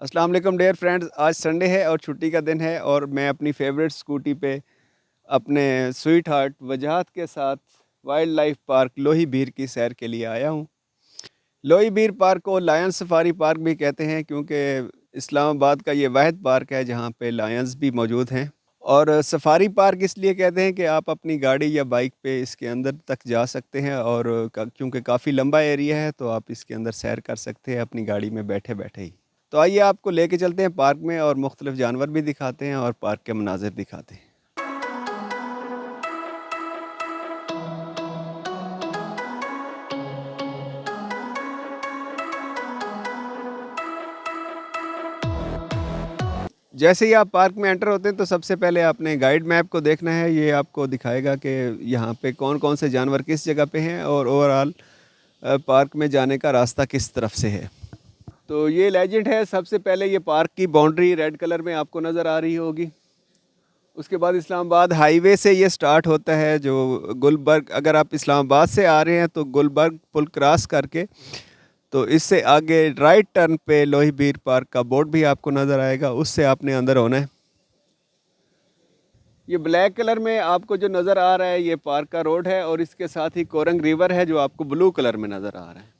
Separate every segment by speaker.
Speaker 1: अस्सलाम वालेकुम dear friends, आज संडे है और छुट्टी का दिन है और मैं अपनी फेवरेट स्कूटी पे अपने स्वीट हार्ट वजहत के साथ वाइल्ड लाइफ पार्क लोही बीर की सैर के लिए आया हूँ। लोही बीर पार्क को लायन सफारी पार्क भी कहते हैं क्योंकि इस्लामाबाद का ये वाहिद पार्क है जहाँ पे लायंस भी मौजूद हैं। और सफारी पार्क इसलिए कहते हैं कि आप अपनी गाड़ी या बाइक पे इसके अंदर तक जा सकते हैं और क्योंकि काफ़ी लंबा एरिया है तो आप इसके अंदर सैर कर सकते हैं अपनी गाड़ी में बैठे बैठे ही। तो आइए आपको लेके चलते हैं पार्क में और मुख्तलिफ जानवर भी दिखाते हैं और पार्क के मनाजिर दिखाते हैं। जैसे ही आप पार्क में एंटर होते हैं तो सबसे पहले आपने गाइड मैप को देखना है। ये आपको दिखाएगा कि यहाँ पे कौन कौन से जानवर किस जगह पे हैं और ओवरऑल पार्क में जाने का रास्ता किस तरफ से है। तो ये लेजेंड है। सबसे पहले ये पार्क की बाउंड्री रेड कलर में आपको नज़र आ रही होगी। उसके बाद इस्लामाबाद हाईवे से ये स्टार्ट होता है जो गुलबर्ग, अगर आप इस्लामाबाद से आ रहे हैं तो गुलबर्ग पुल क्रॉस करके तो इससे आगे राइट टर्न पे लोही बीर पार्क का बोर्ड भी आपको नज़र आएगा, उससे आपने अंदर होना है। ये ब्लैक कलर में आपको जो नज़र आ रहा है ये पार्क का रोड है और इसके साथ ही कोरंग रिवर है जो आपको ब्लू कलर में नज़र आ रहा है।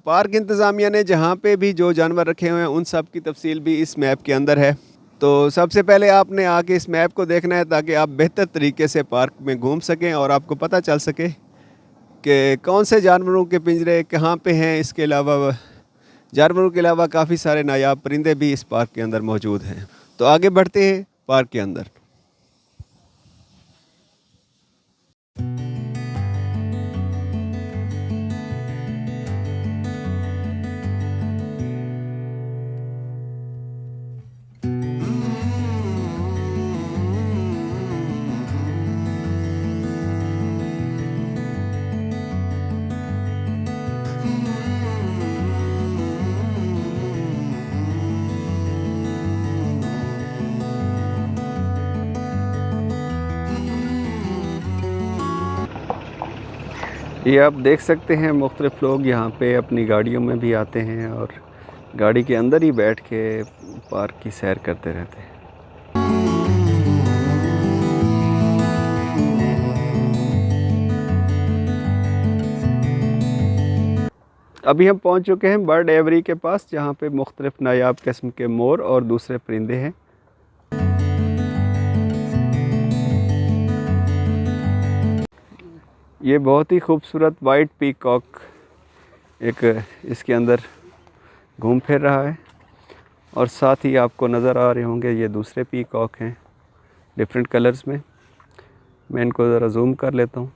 Speaker 1: पार्क इंतज़ामिया ने जहाँ पे भी जो जानवर रखे हुए हैं उन सब की तफसील भी इस मैप के अंदर है। तो सबसे पहले आपने आके इस मैप को देखना है ताकि आप बेहतर तरीके से पार्क में घूम सकें और आपको पता चल सके कि कौन से जानवरों के पिंजरे कहाँ पे हैं। इसके अलावा जानवरों के अलावा काफ़ी सारे नायाब परिंदे भी इस पार्क के अंदर मौजूद हैं। तो आगे बढ़ते हैं पार्क के अंदर। ये आप देख सकते हैं मुख्तलिफ लोग यहाँ पे अपनी गाड़ियों में भी आते हैं और गाड़ी के अंदर ही बैठ के पार्क की सैर करते रहते हैं। अभी हम पहुँच चुके हैं बर्ड एवरी के पास जहाँ पे मुख्तलिफ नायाब किस्म के मोर और दूसरे परिंदे हैं। ये बहुत ही खूबसूरत वाइट पीकॉक एक इसके अंदर घूम फिर रहा है और साथ ही आपको नज़र आ रहे होंगे ये दूसरे पीकॉक हैं डिफरेंट कलर्स में। मैं इनको ज़रा जूम कर लेता हूँ।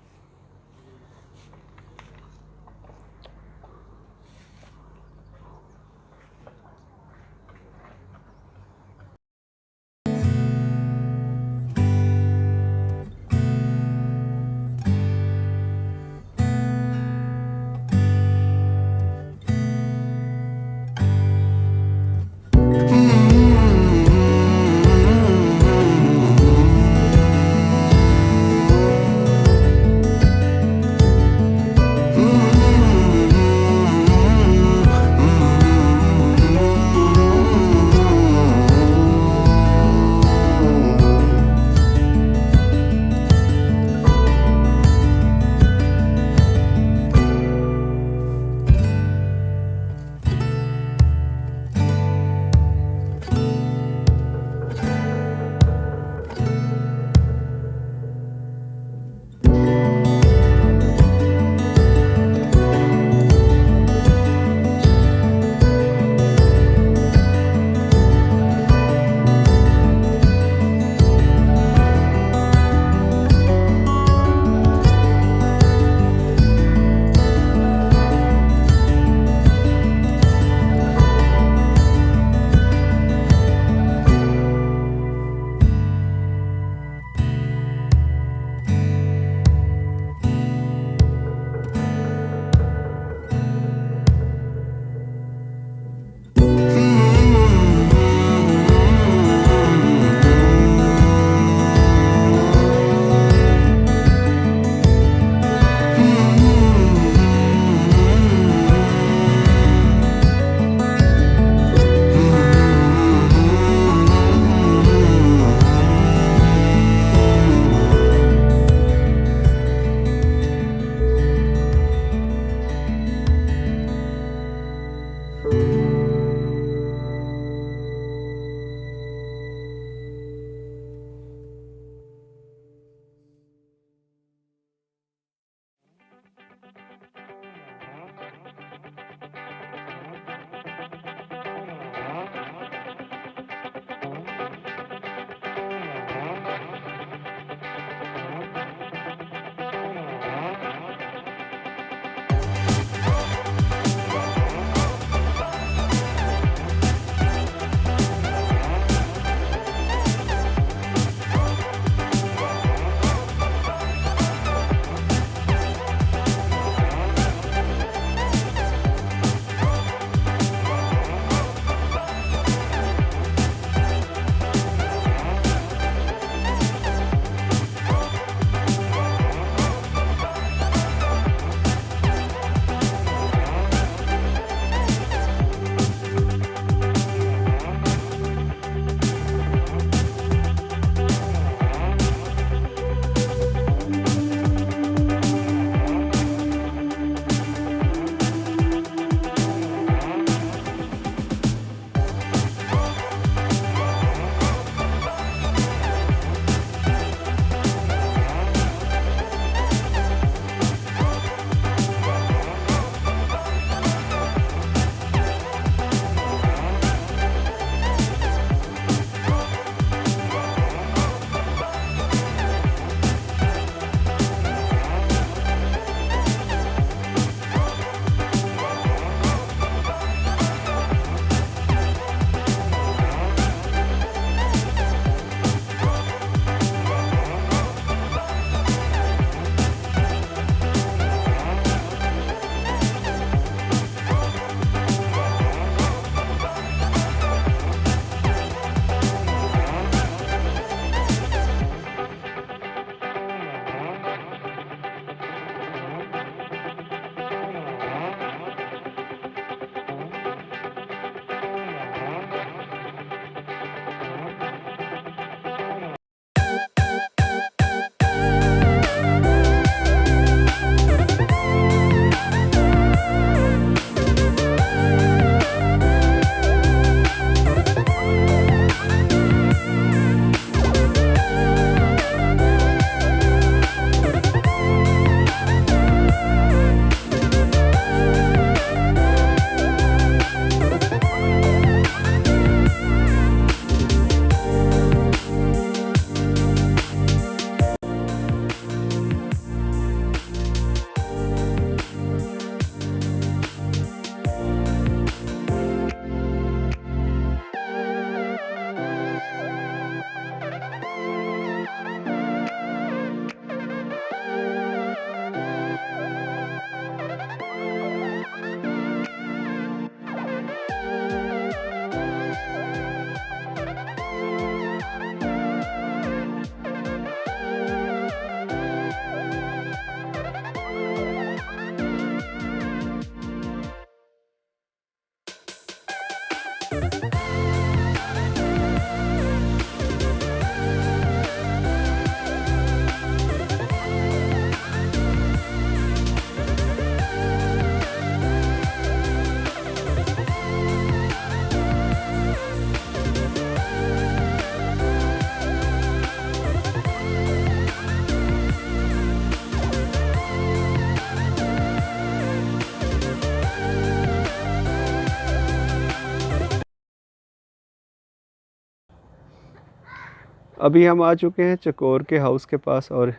Speaker 1: अभी हम आ चुके हैं चकोर के हाउस के पास और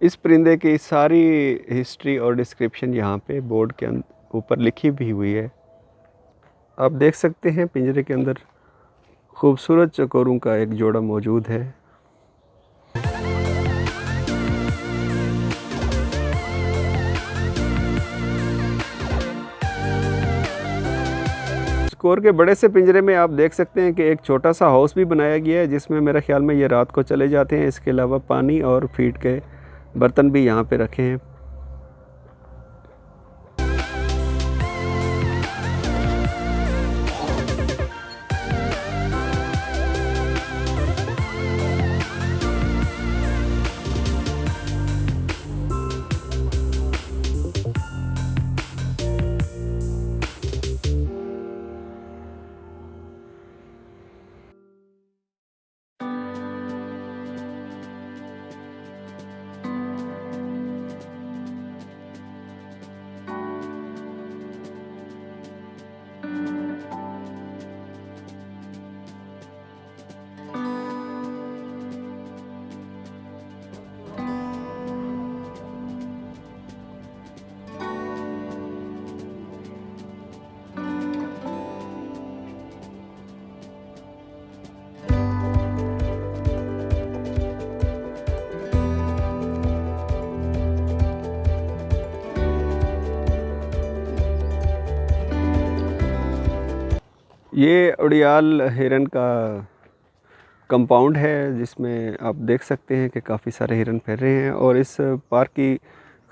Speaker 1: इस परिंदे की सारी हिस्ट्री और डिस्क्रिप्शन यहाँ पे बोर्ड के ऊपर लिखी भी हुई है। आप देख सकते हैं पिंजरे के अंदर खूबसूरत चकोरों का एक जोड़ा मौजूद है। चकोर के बड़े से पिंजरे में आप देख सकते हैं कि एक छोटा सा हाउस भी बनाया गया है, जिसमें मेरे ख्याल में ये रात को चले जाते हैं। इसके अलावा पानी और फीड के बर्तन भी यहाँ पे रखे हैं। ये उड़ियाल हिरन का कंपाउंड है, जिसमें आप देख सकते हैं कि काफ़ी सारे हिरन फिर रहे हैं। और इस पार्क की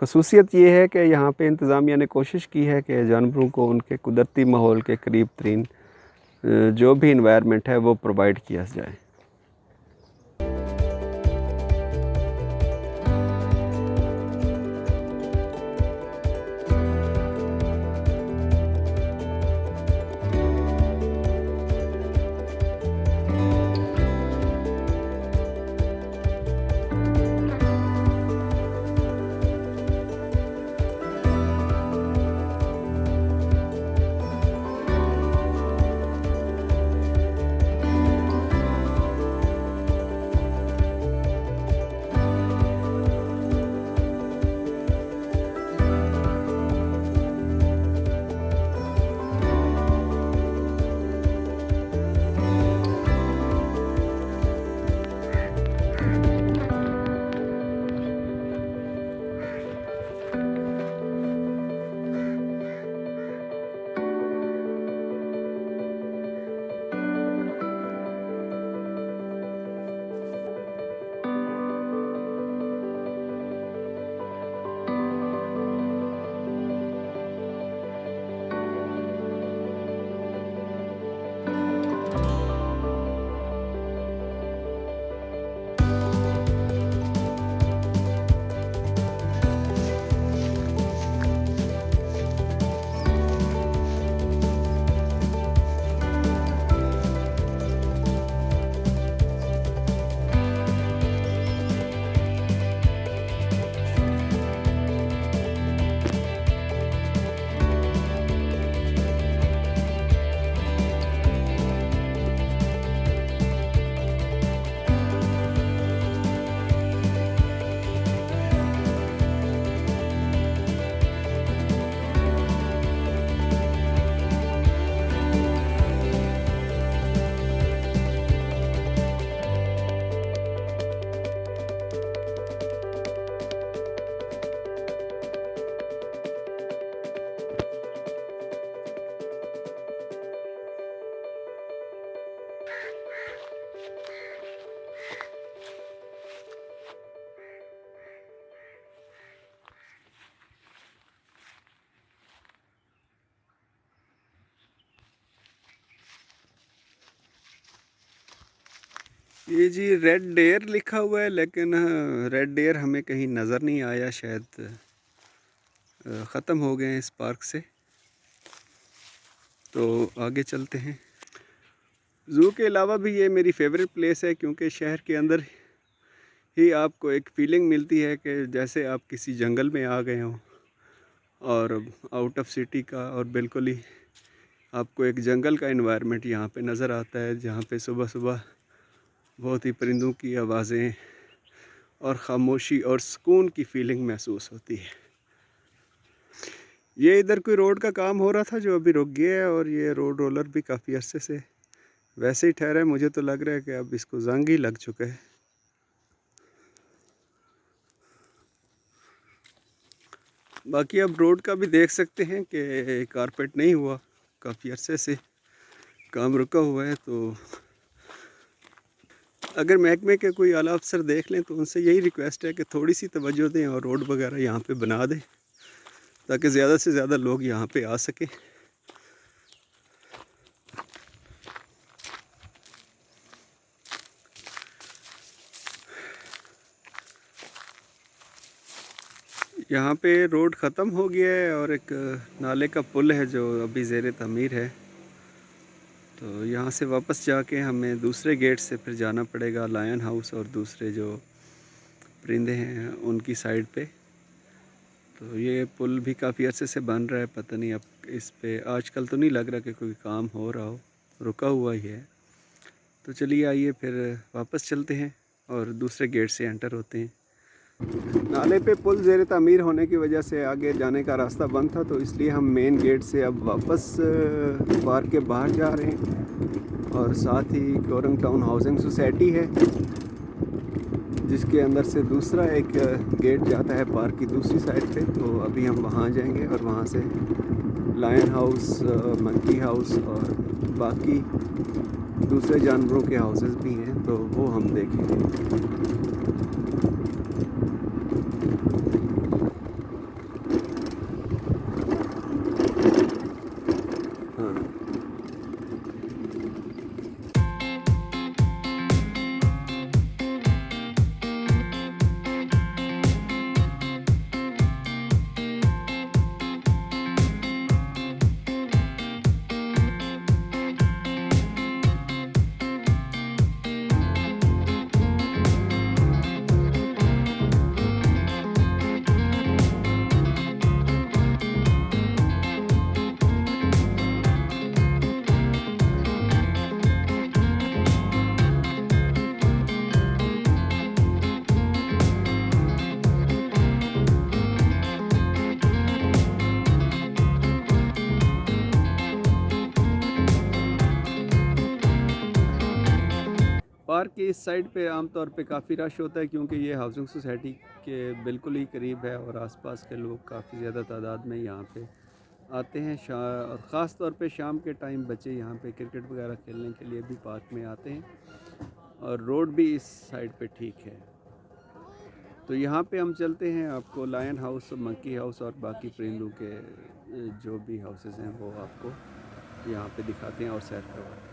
Speaker 1: खसूसियत ये है कि यहाँ पे इंतज़ामिया ने कोशिश की है कि जानवरों को उनके कुदरती माहौल के करीब तरीन जो भी इन्वायरमेंट है वो प्रोवाइड किया जाए। ये जी रेड डेयर लिखा हुआ है, लेकिन रेड डेयर हमें कहीं नज़र नहीं आया, शायद ख़त्म हो गए हैं इस पार्क से। तो आगे चलते हैं। ज़ू के अलावा भी ये मेरी फेवरेट प्लेस है, क्योंकि शहर के अंदर ही आपको एक फ़ीलिंग मिलती है कि जैसे आप किसी जंगल में आ गए हों, और आउट ऑफ सिटी का, और बिल्कुल ही आपको एक जंगल का एनवायरनमेंट यहाँ पे नज़र आता है, जहाँ पे सुबह सुबह बहुत ही परिंदों की आवाज़ें और ख़ामोशी और सुकून की फीलिंग महसूस होती है। ये इधर कोई रोड का काम हो रहा था जो अभी रुक गया है, और ये रोड रोलर भी काफ़ी अरसे से वैसे ही ठहरा है। मुझे तो लग रहा है कि अब इसको जंग ही लग चुका है। बाकी अब रोड का भी देख सकते हैं कि कारपेट नहीं हुआ, काफ़ी अरसे से काम रुका हुआ है। तो अगर महकमे के कोई आला अफसर देख लें तो उनसे यही रिक्वेस्ट है कि थोड़ी सी तवज्जो दें और रोड वगैरह यहाँ पे बना दें, ताकि ज़्यादा से ज़्यादा लोग यहाँ पे आ सकें। यहाँ पे रोड ख़त्म हो गया है और एक नाले का पुल है जो अभी ज़ेर तमीर है। तो यहाँ से वापस जाके हमें दूसरे गेट से फिर जाना पड़ेगा लायन हाउस और दूसरे जो परिंदे हैं उनकी साइड पे। तो ये पुल भी काफ़ी अरसे से बन रहा है, पता नहीं अब इस पे आजकल तो नहीं लग रहा कि कोई काम हो रहा हो, रुका हुआ ही है। तो चलिए आइए फिर वापस चलते हैं और दूसरे गेट से एंटर होते हैं। नाले पे पुल ज़ेर तामीर होने की वजह से आगे जाने का रास्ता बंद था, तो इसलिए हम मेन गेट से अब वापस पार्क के बाहर जा रहे हैं। और साथ ही कोरंग टाउन हाउसिंग सोसाइटी है जिसके अंदर से दूसरा एक गेट जाता है पार्क की दूसरी साइड पे। तो अभी हम वहाँ जाएंगे और वहाँ से लायन हाउस, मंकी हाउस और बाकी दूसरे जानवरों के हाउसेस भी हैं, तो वो हम देखेंगे। पार्क की इस साइड पे आमतौर पे काफ़ी रश होता है क्योंकि ये हाउसिंग सोसाइटी के बिल्कुल ही करीब है और आसपास के लोग काफ़ी ज़्यादा तादाद में यहाँ पे आते हैं। और ख़ास तौर पे शाम के टाइम बच्चे यहाँ पे क्रिकेट वगैरह खेलने के लिए भी पार्क में आते हैं और रोड भी इस साइड पे ठीक है। तो यहाँ पे हम चलते हैं, आपको लायन हाउस, मंकी हाउस और बाकी परिंदों के जो भी हाउसेस हैं वो आपको यहाँ पे दिखाते हैं और सैर करवाते हैं।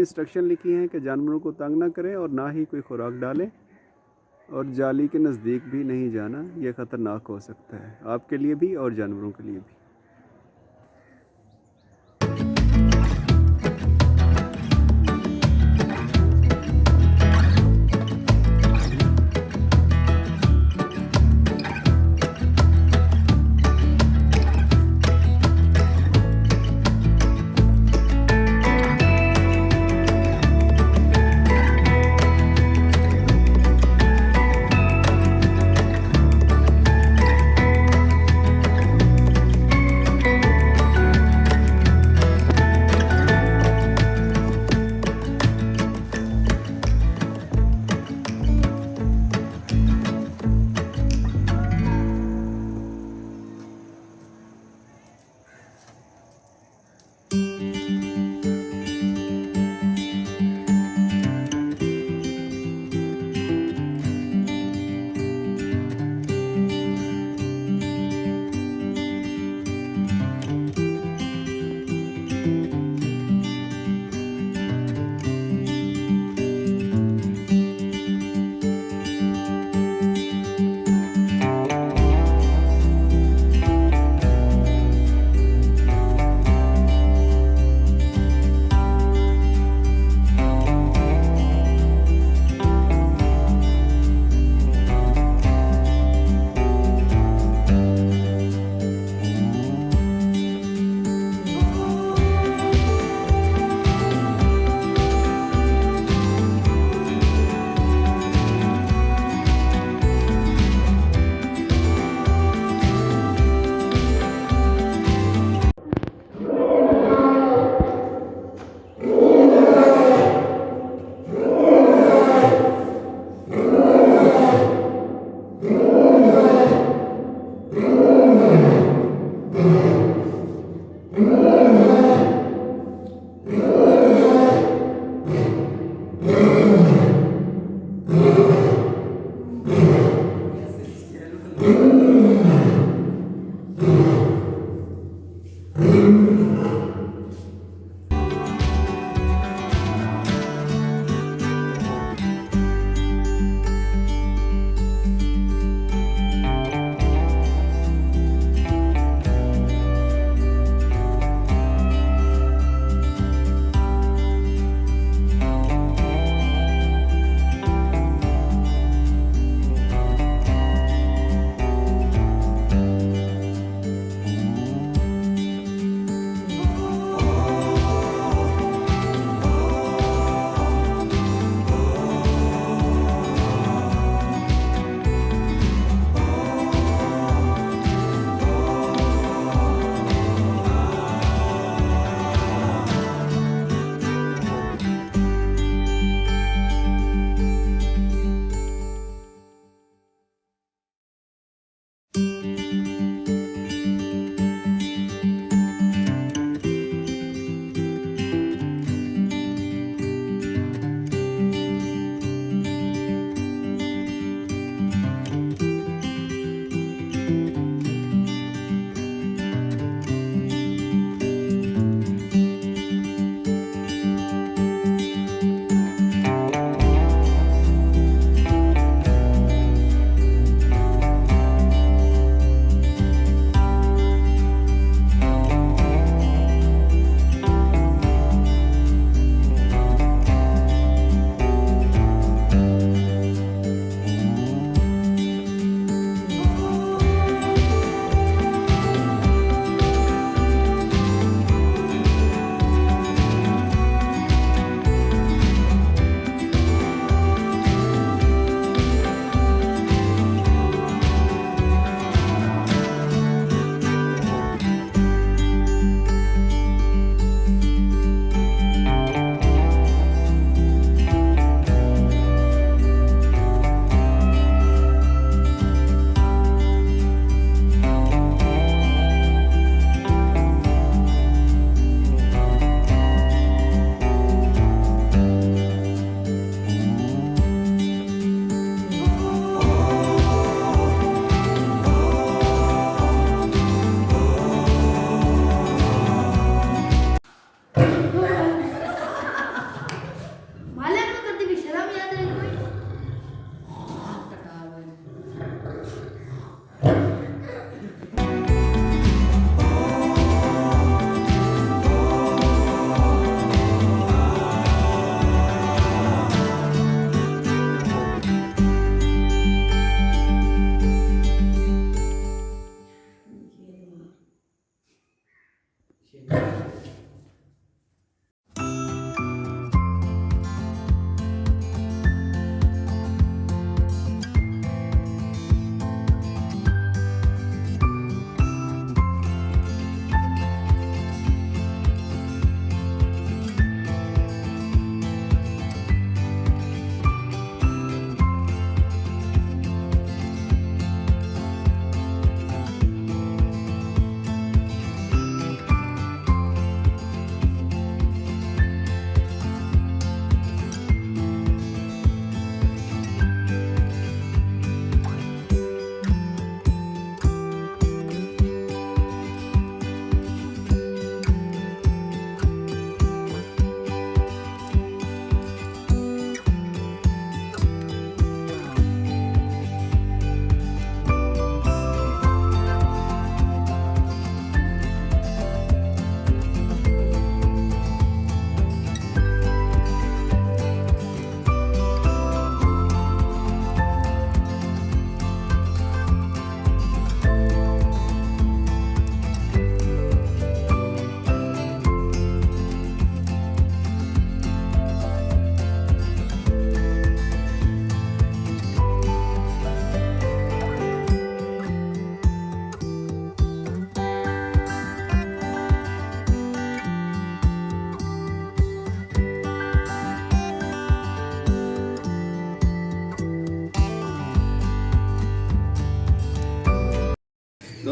Speaker 1: इंस्ट्रक्शन लिखी हैं कि जानवरों को तंग ना करें और ना ही कोई खुराक डालें और जाली के नज़दीक भी नहीं जाना, ये ख़तरनाक हो सकता है आपके लिए भी और जानवरों के लिए भी।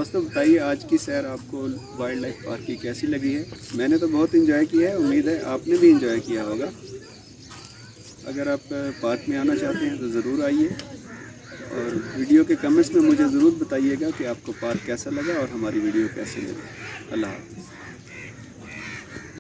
Speaker 1: दोस्तों बताइए आज की सैर आपको वाइल्ड लाइफ पार्क की कैसी लगी है। मैंने तो बहुत इंजॉय किया है, उम्मीद है आपने भी इंजॉय किया होगा। अगर आप पार्क में आना चाहते हैं तो ज़रूर आइए और वीडियो के कमेंट्स में मुझे ज़रूर बताइएगा कि आपको पार्क कैसा लगा और हमारी वीडियो कैसी लगी। अल्लाह हाफ़िज़।